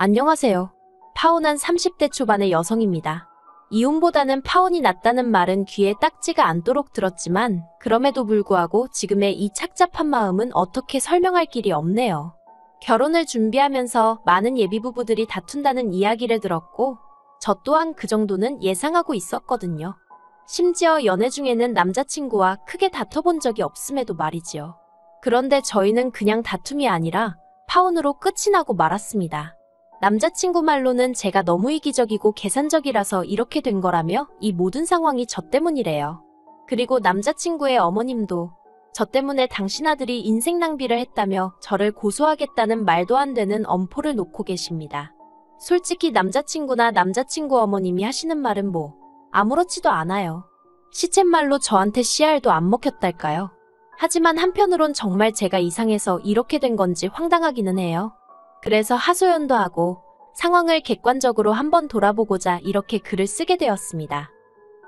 안녕하세요. 파혼한 30대 초반의 여성입니다. 이혼보다는 파혼이 낫다는 말은 귀에 딱지가 않도록 들었지만 그럼에도 불구하고 지금의 이 착잡한 마음은 어떻게 설명할 길이 없네요. 결혼을 준비하면서 많은 예비부부들이 다툰다는 이야기를 들었고 저 또한 그 정도는 예상하고 있었거든요. 심지어 연애 중에는 남자친구와 크게 다퉈본 적이 없음에도 말이지요. 그런데 저희는 그냥 다툼이 아니라 파혼으로 끝이 나고 말았습니다. 남자친구 말로는 제가 너무 이기적이고 계산적이라서 이렇게 된 거라며 이 모든 상황이 저 때문이래요. 그리고 남자친구의 어머님도 저 때문에 당신 아들이 인생 낭비를 했다며 저를 고소하겠다는 말도 안 되는 엄포를 놓고 계십니다. 솔직히 남자친구나 남자친구 어머님이 하시는 말은 뭐 아무렇지도 않아요. 시쳇말로 저한테 씨알도 안 먹혔달까요? 하지만 한편으론 정말 제가 이상해서 이렇게 된 건지 황당하기는 해요. 그래서 하소연도 하고 상황을 객관적으로 한번 돌아보고자 이렇게 글을 쓰게 되었습니다.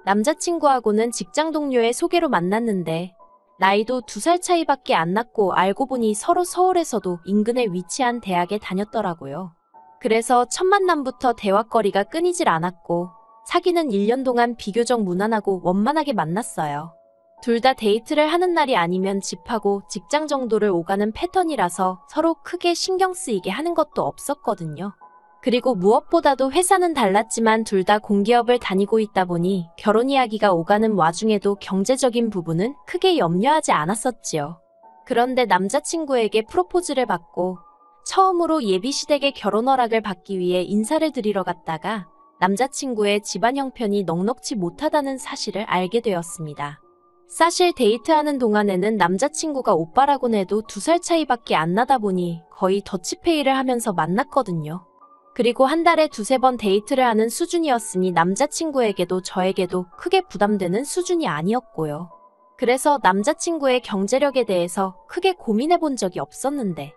남자친구하고는 직장 동료의 소개로 만났는데 나이도 2살 차이밖에 안 났고 알고 보니 서로 서울에서도 인근에 위치한 대학에 다녔더라고요. 그래서 첫 만남부터 대화거리가 끊이질 않았고 사귀는 1년 동안 비교적 무난하고 원만하게 만났어요. 둘 다 데이트를 하는 날이 아니면 집하고 직장 정도를 오가는 패턴이라서 서로 크게 신경 쓰이게 하는 것도 없었거든요. 그리고 무엇보다도 회사는 달랐지만 둘 다 공기업을 다니고 있다 보니 결혼 이야기가 오가는 와중에도 경제적인 부분은 크게 염려하지 않았었지요. 그런데 남자친구에게 프로포즈를 받고 처음으로 예비시댁의 결혼 허락을 받기 위해 인사를 드리러 갔다가 남자친구의 집안 형편이 넉넉지 못하다는 사실을 알게 되었습니다. 사실 데이트하는 동안에는 남자친구가 오빠라곤 해도 2살 차이밖에 안 나다 보니 거의 더치페이를 하면서 만났거든요. 그리고 한 달에 2~3번 데이트를 하는 수준이었으니 남자친구에게도 저에게도 크게 부담되는 수준이 아니었고요. 그래서 남자친구의 경제력에 대해서 크게 고민해 본 적이 없었는데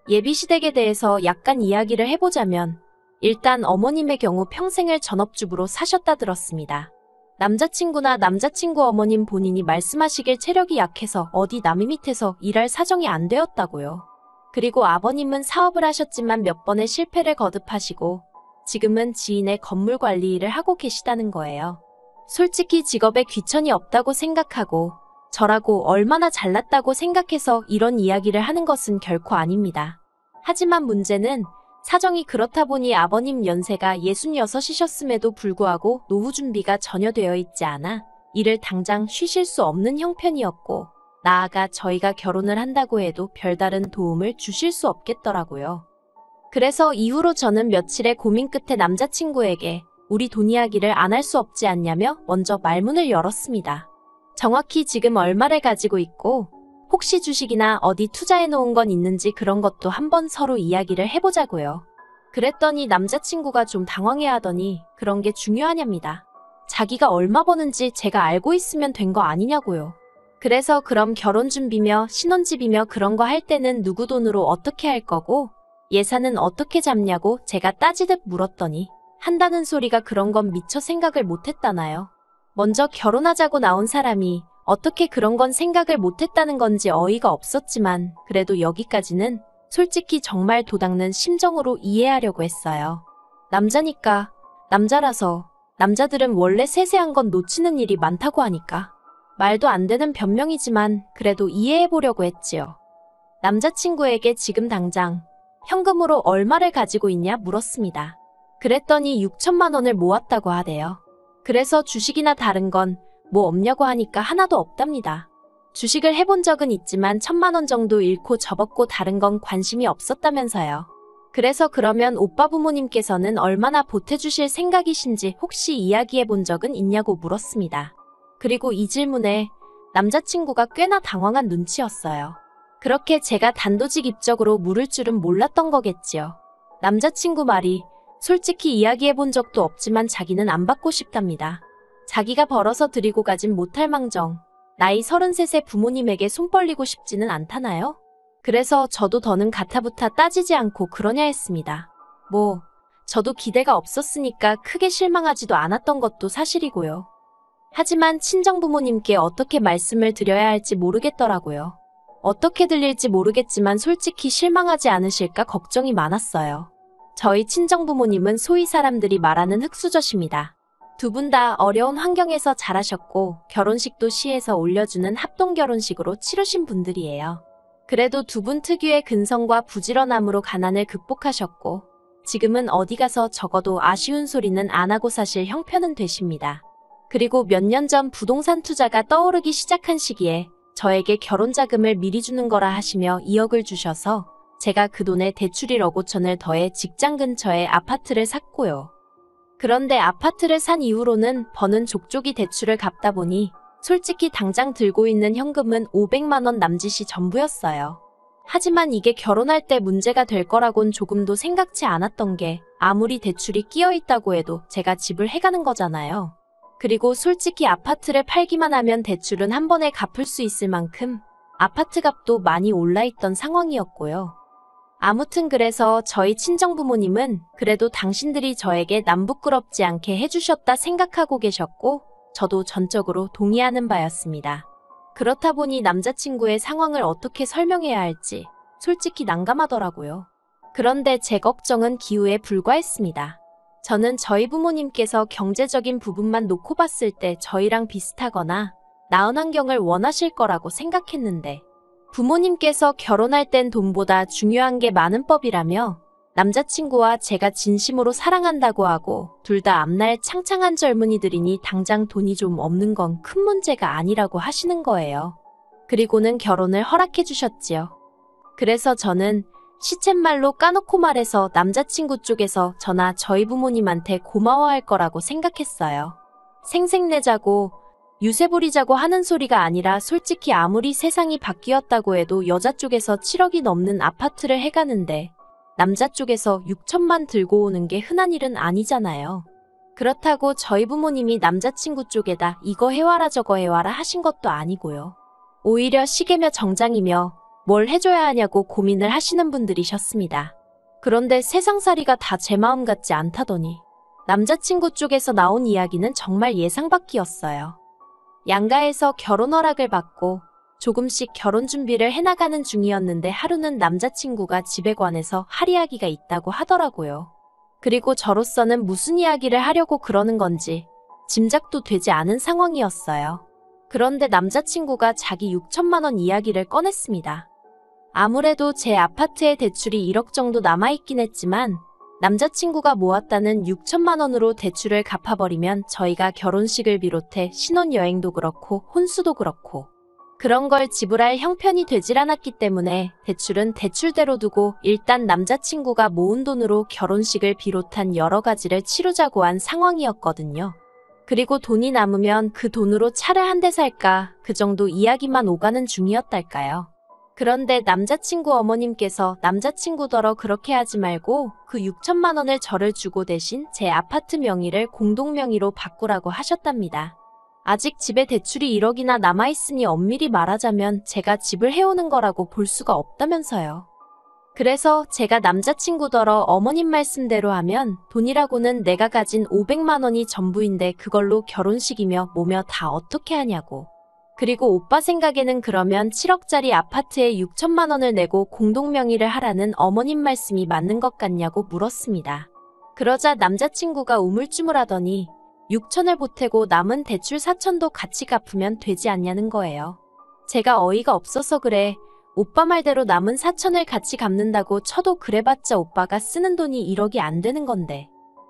예비시댁에 대해서 약간 이야기를 해보자면 일단 어머님의 경우 평생을 전업주부로 사셨다 들었습니다. 남자친구나 남자친구 어머님 본인이 말씀하시길 체력이 약해서 어디 남의 밑에서 일할 사정이 안 되었다고요. 그리고 아버님은 사업을 하셨지만 몇 번의 실패를 거듭하시고 지금은 지인의 건물 관리 일을 하고 계시다는 거예요. 솔직히 직업에 귀천이 없다고 생각하고 저라고 얼마나 잘났다고 생각해서 이런 이야기를 하는 것은 결코 아닙니다. 하지만 문제는 사정이 그렇다 보니 아버님 연세가 66이셨음에도 불구하고 노후 준비가 전혀 되어 있지 않아 일을 당장 쉬실 수 없는 형편이었고 나아가 저희가 결혼을 한다고 해도 별다른 도움을 주실 수 없겠더라고요. 그래서 이후로 저는 며칠의 고민 끝에 남자친구에게 우리 돈 이야기를 안 할 수 없지 않냐며 먼저 말문을 열었습니다. 정확히 지금 얼마를 가지고 있고 혹시 주식이나 어디 투자해 놓은 건 있는지 그런 것도 한번 서로 이야기를 해보자고요. 그랬더니 남자친구가 좀 당황해하더니 그런 게 중요하냐입니다. 자기가 얼마 버는지 제가 알고 있으면 된 거 아니냐고요. 그래서 그럼 결혼 준비며 신혼집이며 그런 거 할 때는 누구 돈으로 어떻게 할 거고 예산은 어떻게 잡냐고 제가 따지듯 물었더니 한다는 소리가 그런 건 미처 생각을 못했다나요. 먼저 결혼하자고 나온 사람이 어떻게 그런 건 생각을 못했다는 건지 어이가 없었지만 그래도 여기까지는 솔직히 정말 도닦는 심정으로 이해하려고 했어요. 남자니까, 남자라서 남자들은 원래 세세한 건 놓치는 일이 많다고 하니까 말도 안 되는 변명이지만 그래도 이해해보려고 했지요. 남자친구에게 지금 당장 현금으로 얼마를 가지고 있냐 물었습니다. 그랬더니 6천만 원을 모았다고 하대요. 그래서 주식이나 다른 건 뭐 없냐고 하니까 하나도 없답니다. 주식을 해본 적은 있지만 1,000만 원 정도 잃고 접었고 다른 건 관심이 없었다면서요. 그래서 그러면 오빠 부모님께서는 얼마나 보태주실 생각이신지 혹시 이야기해 본 적은 있냐고 물었습니다. 그리고 이 질문에 남자친구가 꽤나 당황한 눈치였어요. 그렇게 제가 단도직입적으로 물을 줄은 몰랐던 거겠지요. 남자친구 말이 솔직히 이야기해 본 적도 없지만 자기는 안 받고 싶답니다. 자기가 벌어서 드리고 가진 못할 망정 나이 33세 부모님에게 손 벌리고 싶지는 않다나요? 그래서 저도 더는 가타부타 따지지 않고 그러냐 했습니다. 뭐 저도 기대가 없었으니까 크게 실망하지도 않았던 것도 사실이고요. 하지만 친정부모님께 어떻게 말씀을 드려야 할지 모르겠더라고요. 어떻게 들릴지 모르겠지만 솔직히 실망하지 않으실까 걱정이 많았어요. 저희 친정부모님은 소위 사람들이 말하는 흙수저십니다. 두 분 다 어려운 환경에서 자라셨고 결혼식도 시에서 올려주는 합동결혼식으로 치르신 분들이에요. 그래도 두 분 특유의 근성과 부지런함으로 가난을 극복하셨고 지금은 어디 가서 적어도 아쉬운 소리는 안 하고 사실 형편은 되십니다. 그리고 몇 년 전 부동산 투자가 떠오르기 시작한 시기에 저에게 결혼 자금을 미리 주는 거라 하시며 2억을 주셔서 제가 그 돈에 대출 1억 5천을 더해 직장 근처에 아파트를 샀고요. 그런데 아파트를 산 이후로는 버는 족족이 대출을 갚다 보니 솔직히 당장 들고 있는 현금은 500만 원 남짓이 전부였어요. 하지만 이게 결혼할 때 문제가 될 거라곤 조금도 생각지 않았던 게 아무리 대출이 끼어 있다고 해도 제가 집을 해가는 거잖아요. 그리고 솔직히 아파트를 팔기만 하면 대출은 한 번에 갚을 수 있을 만큼 아파트 값도 많이 올라있던 상황이었고요. 아무튼 그래서 저희 친정부모님은 그래도 당신들이 저에게 남 부끄럽지 않게 해주셨다 생각하고 계셨고 저도 전적으로 동의하는 바였습니다. 그렇다 보니 남자친구의 상황을 어떻게 설명해야 할지 솔직히 난감하더라고요. 그런데 제 걱정은 기우에 불과했습니다. 저는 저희 부모님께서 경제적인 부분만 놓고 봤을 때 저희랑 비슷하거나 나은 환경을 원하실 거라고 생각했는데 부모님께서 결혼할 땐 돈보다 중요한 게 많은 법이라며 남자친구와 제가 진심으로 사랑한다고 하고 둘 다 앞날 창창한 젊은이들이니 당장 돈이 좀 없는 건 큰 문제가 아니라고 하시는 거예요. 그리고는 결혼을 허락해 주셨지요. 그래서 저는 시쳇말로 까놓고 말해서 남자친구 쪽에서 저나 저희 부모님한테 고마워할 거라고 생각했어요. 생색내자고 유세 부리자고 하는 소리가 아니라 솔직히 아무리 세상이 바뀌었다고 해도 여자 쪽에서 7억이 넘는 아파트를 해가는데 남자 쪽에서 6천만 들고 오는 게 흔한 일은 아니잖아요. 그렇다고 저희 부모님이 남자친구 쪽에다 이거 해와라 저거 해와라 하신 것도 아니고요. 오히려 시계며 정장이며 뭘 해줘야 하냐고 고민을 하시는 분들이셨습니다. 그런데 세상살이가 다 제 마음 같지 않다더니 남자친구 쪽에서 나온 이야기는 정말 예상 밖이었어요. 양가에서 결혼 허락을 받고 조금씩 결혼 준비를 해나가는 중이었는데 하루는 남자친구가 집에 관해서 할 이야기가 있다고 하더라고요. 그리고 저로서는 무슨 이야기를 하려고 그러는 건지 짐작도 되지 않은 상황이었어요. 그런데 남자친구가 자기 6천만 원 이야기를 꺼냈습니다. 아무래도 제 아파트의 대출이 1억 정도 남아있긴 했지만 남자친구가 모았다는 6천만 원으로 대출을 갚아버리면 저희가 결혼식을 비롯해 신혼여행도 그렇고 혼수도 그렇고 그런 걸 지불할 형편이 되질 않았기 때문에 대출은 대출대로 두고 일단 남자친구가 모은 돈으로 결혼식을 비롯한 여러 가지를 치르자고 한 상황이었거든요. 그리고 돈이 남으면 그 돈으로 차를 한 대 살까 그 정도 이야기만 오가는 중이었달까요. 그런데 남자친구 어머님께서 남자친구더러 그렇게 하지 말고 그 6천만 원을 저를 주고 대신 제 아파트 명의를 공동명의로 바꾸라고 하셨답니다. 아직 집에 대출이 1억이나 남아있으니 엄밀히 말하자면 제가 집을 해오는 거라고 볼 수가 없다면서요. 그래서 제가 남자친구더러 어머님 말씀대로 하면 돈이라고는 내가 가진 500만 원이 전부인데 그걸로 결혼식이며 뭐며 다 어떻게 하냐고. 그리고 오빠 생각에는 그러면 7억짜리 아파트에 6천만 원을 내고 공동명의를 하라는 어머님 말씀이 맞는 것 같냐고 물었습니다. 그러자 남자친구가 우물쭈물하더니 6천을 보태고 남은 대출 4천도 같이 갚으면 되지 않냐는 거예요. 제가 어이가 없어서 그래. 오빠 말대로 남은 4천을 같이 갚는다고 쳐도 그래봤자 오빠가 쓰는 돈이 1억이 안 되는 건데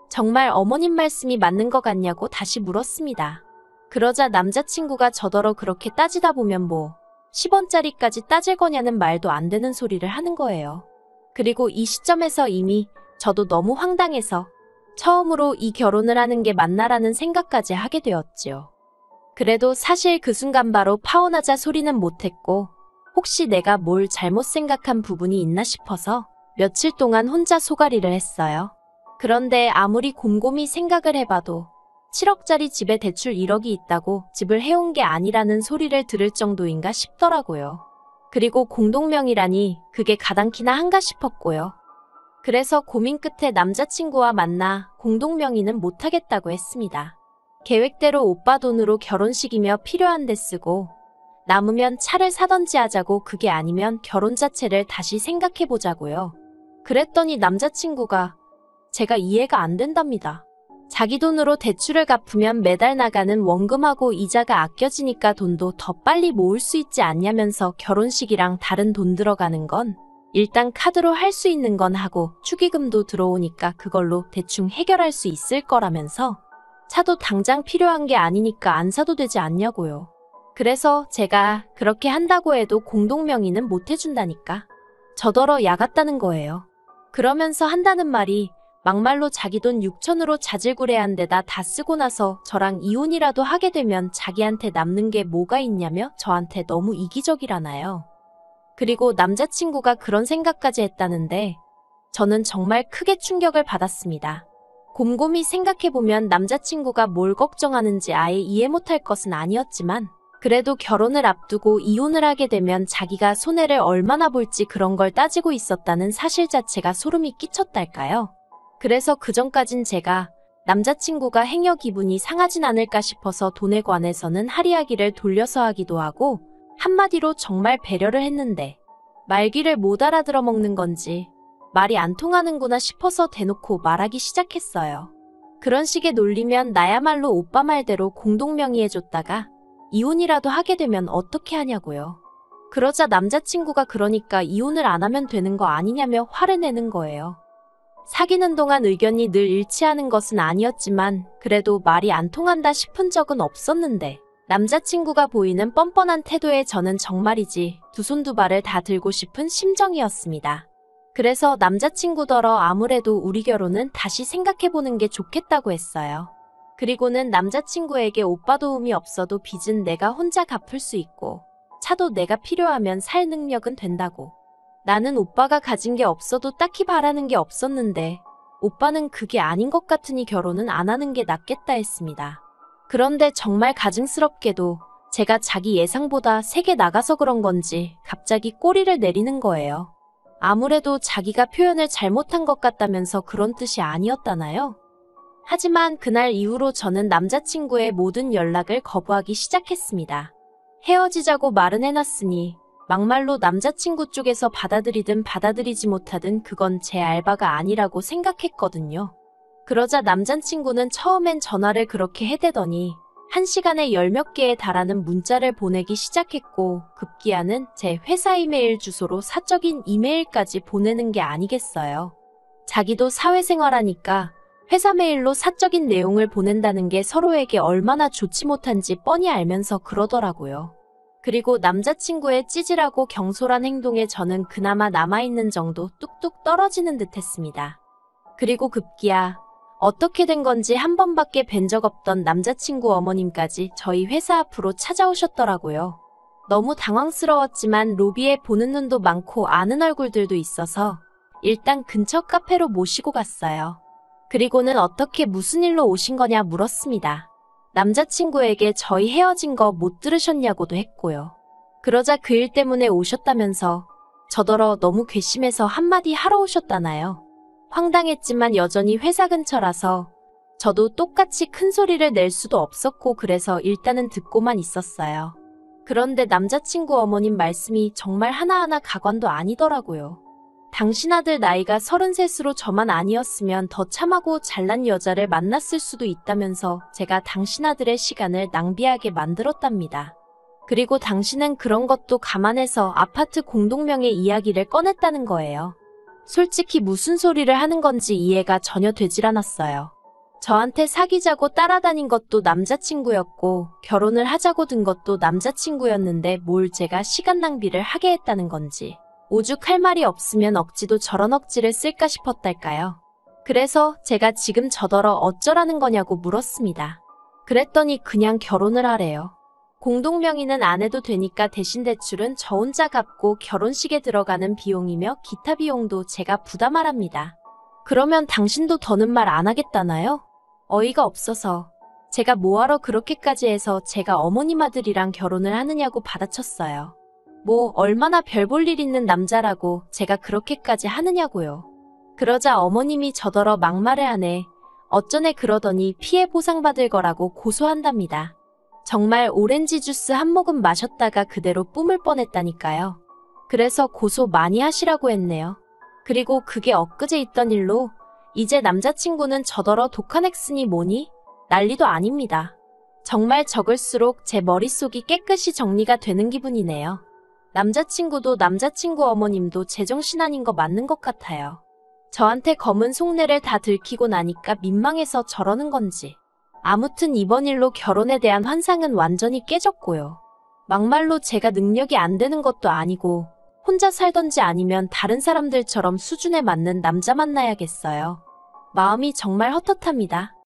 정말 어머님 말씀이 맞는 것 같냐고 다시 물었습니다. 그러자 남자친구가 저더러 그렇게 따지다 보면 뭐 10원짜리까지 따질 거냐는 말도 안 되는 소리를 하는 거예요. 그리고 이 시점에서 이미 저도 너무 황당해서 처음으로 이 결혼을 하는 게 맞나라는 생각까지 하게 되었지요. 그래도 사실 그 순간 바로 파혼하자 소리는 못했고 혹시 내가 뭘 잘못 생각한 부분이 있나 싶어서 며칠 동안 혼자 소가리를 했어요. 그런데 아무리 곰곰이 생각을 해봐도 7억짜리 집에 대출 1억이 있다고 집을 해온 게 아니라는 소리를 들을 정도인가 싶더라고요. 그리고 공동명의라니 그게 가당키나 한가 싶었고요. 그래서 고민 끝에 남자친구와 만나 공동명의는 못하겠다고 했습니다. 계획대로 오빠 돈으로 결혼식이며 필요한 데 쓰고 남으면 차를 사던지 하자고 그게 아니면 결혼 자체를 다시 생각해보자고요. 그랬더니 남자친구가 제가 이해가 안 된답니다. 자기 돈으로 대출을 갚으면 매달 나가는 원금하고 이자가 아껴지니까 돈도 더 빨리 모을 수 있지 않냐면서 결혼식이랑 다른 돈 들어가는 건 일단 카드로 할 수 있는 건 하고 축의금도 들어오니까 그걸로 대충 해결할 수 있을 거라면서 차도 당장 필요한 게 아니니까 안 사도 되지 않냐고요. 그래서 제가 그렇게 한다고 해도 공동명의는 못 해준다니까. 저더러 야같다는 거예요. 그러면서 한다는 말이 막말로 자기 돈 6천으로 자질구레한 데다 다 쓰고 나서 저랑 이혼이라도 하게 되면 자기한테 남는 게 뭐가 있냐며 저한테 너무 이기적이라나요. 그리고 남자친구가 그런 생각까지 했다는데 저는 정말 크게 충격을 받았습니다. 곰곰이 생각해보면 남자친구가 뭘 걱정하는지 아예 이해 못할 것은 아니었지만 그래도 결혼을 앞두고 이혼을 하게 되면 자기가 손해를 얼마나 볼지 그런 걸 따지고 있었다는 사실 자체가 소름이 끼쳤달까요. 그래서 그전까진 제가 남자친구가 행여 기분이 상하진 않을까 싶어서 돈에 관해서는 할이야기를 돌려서 하기도 하고 한마디로 정말 배려를 했는데 말귀를 못 알아들어 먹는 건지 말이 안 통하는구나 싶어서 대놓고 말하기 시작했어요. 그런 식의 논리면 나야말로 오빠 말대로 공동명의해줬다가 이혼이라도 하게 되면 어떻게 하냐고요. 그러자 남자친구가 그러니까 이혼을 안 하면 되는 거 아니냐며 화를 내는 거예요. 사귀는 동안 의견이 늘 일치하는 것은 아니었지만 그래도 말이 안 통한다 싶은 적은 없었는데 남자친구가 보이는 뻔뻔한 태도에 저는 정말이지 두 손 두 발을 다 들고 싶은 심정이었습니다. 그래서 남자친구더러 아무래도 우리 결혼은 다시 생각해보는 게 좋겠다고 했어요. 그리고는 남자친구에게 오빠 도움이 없어도 빚은 내가 혼자 갚을 수 있고 차도 내가 필요하면 살 능력은 된다고. 나는 오빠가 가진 게 없어도 딱히 바라는 게 없었는데 오빠는 그게 아닌 것 같으니 결혼은 안 하는 게 낫겠다 했습니다. 그런데 정말 가증스럽게도 제가 자기 예상보다 세게 나가서 그런 건지 갑자기 꼬리를 내리는 거예요. 아무래도 자기가 표현을 잘못한 것 같다면서 그런 뜻이 아니었다나요? 하지만 그날 이후로 저는 남자친구의 모든 연락을 거부하기 시작했습니다. 헤어지자고 말은 해놨으니 막말로 남자친구 쪽에서 받아들이든 받아들이지 못하든 그건 제 알바가 아니라고 생각했거든요. 그러자 남자친구는 처음엔 전화를 그렇게 해대더니 1시간에 10몇 개에 달하는 문자를 보내기 시작했고 급기야는 제 회사 이메일 주소로 사적인 이메일까지 보내는 게 아니겠어요. 자기도 사회생활하니까 회사 메일로 사적인 내용을 보낸다는 게 서로에게 얼마나 좋지 못한지 뻔히 알면서 그러더라고요. 그리고 남자친구의 찌질하고 경솔한 행동에 저는 그나마 남아있는 정도 뚝뚝 떨어지는 듯 했습니다. 그리고 급기야 어떻게 된 건지 한 번밖에 뵌 적 없던 남자친구 어머님까지 저희 회사 앞으로 찾아오셨더라고요. 너무 당황스러웠지만 로비에 보는 눈도 많고 아는 얼굴들도 있어서 일단 근처 카페로 모시고 갔어요. 그리고는 어떻게 무슨 일로 오신 거냐 물었습니다. 남자친구에게 저희 헤어진 거 못 들으셨냐고도 했고요. 그러자 그 일 때문에 오셨다면서 저더러 너무 괘씸해서 한마디 하러 오셨다나요. 황당했지만 여전히 회사 근처라서 저도 똑같이 큰 소리를 낼 수도 없었고 그래서 일단은 듣고만 있었어요. 그런데 남자친구 어머님 말씀이 정말 하나하나 가관도 아니더라고요. 당신 아들 나이가 33으로 저만 아니었으면 더 참하고 잘난 여자를 만났을 수도 있다면서 제가 당신 아들의 시간을 낭비하게 만들었답니다. 그리고 당신은 그런 것도 감안해서 아파트 공동명의 이야기를 꺼냈다는 거예요. 솔직히 무슨 소리를 하는 건지 이해가 전혀 되질 않았어요. 저한테 사귀자고 따라다닌 것도 남자친구였고 결혼을 하자고 든 것도 남자친구였는데 뭘 제가 시간 낭비를 하게 했다는 건지 오죽할 말이 없으면 억지도 저런 억지를 쓸까 싶었달까요. 그래서 제가 지금 저더러 어쩌라는 거냐고 물었습니다. 그랬더니 그냥 결혼을 하래요. 공동명의는 안 해도 되니까 대신 대출은 저 혼자 갚고 결혼식에 들어가는 비용이며 기타 비용도 제가 부담하랍니다. 그러면 당신도 더는 말 안 하겠다나요? 어이가 없어서 제가 뭐하러 그렇게까지 해서 제가 어머님 아들이랑 결혼을 하느냐고 받아쳤어요. 뭐 얼마나 별 볼 일 있는 남자라고 제가 그렇게까지 하느냐고요. 그러자 어머님이 저더러 막말을 하네. 어쩌네 그러더니 피해 보상받을 거라고 고소한답니다. 정말 오렌지 주스 한 모금 마셨다가 그대로 뿜을 뻔했다니까요. 그래서 고소 많이 하시라고 했네요. 그리고 그게 엊그제 있던 일로 이제 남자친구는 저더러 독한 엑스니 뭐니? 난리도 아닙니다. 정말 적을수록 제 머릿속이 깨끗이 정리가 되는 기분이네요. 남자친구도 남자친구 어머님도 제정신 아닌 거 맞는 것 같아요. 저한테 검은 속내를 다 들키고 나니까 민망해서 저러는 건지. 아무튼 이번 일로 결혼에 대한 환상은 완전히 깨졌고요. 막말로 제가 능력이 안 되는 것도 아니고 혼자 살던지 아니면 다른 사람들처럼 수준에 맞는 남자 만나야겠어요. 마음이 정말 헛헛합니다.